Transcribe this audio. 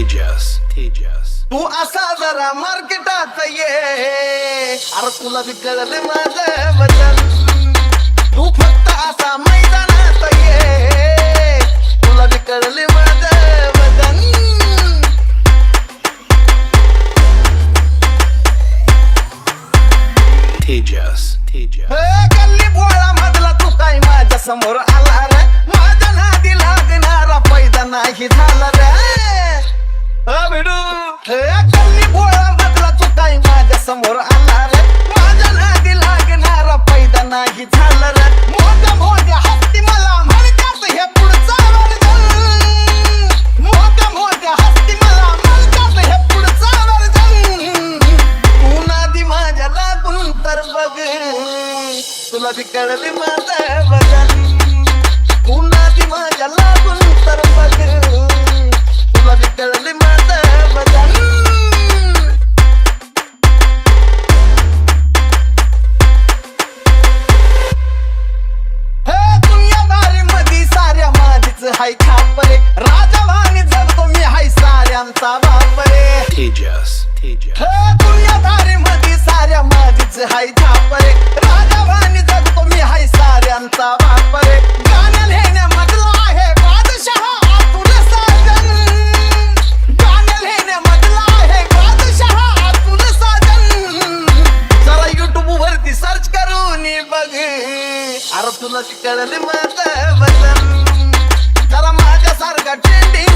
Tejas. तू असा जरा मार्केटात ये, अरे तुला बी कळले माझं वजन. तू फक्त असा मैदानात ये, तुला बी कळले माझं वजन. Tejas. गल्ली बोळा मधला तू काय माझ्या समोर आला रे, माझ्या नादी लागणारा पैदा नाही झाला रे. गल्ली बोळा मधला तू काय माझ्या समोर आला रे, माझ्या नादी लागणारा पैदा नाही झाला रे. मोठ्या मोठ्या हत्ती मला म्हणतात हे पुढचा वर्जन, मोठ्या मोठ्या हत्ती मला म्हणतात हे पुढचा वर्जन. तू नादी माझ्या लागून तर बघ, तुला बी कळले माझं वजन. तू नादी माझ्या लागून तर बघ, तुला बी कळले माझं वजन. हे दुनियादारी मधी साऱ्या माझीच हाय खाप रे, राजवानी जगतो मी हाय साऱ्यांचा बाप रे. Tejas. दुनियादारी मध्ये साऱ्या माझीच हाय छाप रे, राजावानी जगतो मी हाय साऱ्यांचा बाप रे. गाण्या लिहिण्यामधला आहे बादशाह अतुल साजन, गाण्या लिहिण्यामधला आहे बादशाह अतुल साजन. जरा युट्यूब वरती सर्च करून बघ, अरे तुला कळले माझं वजन. जरा माझ्यासारखा ट्रेंडिंग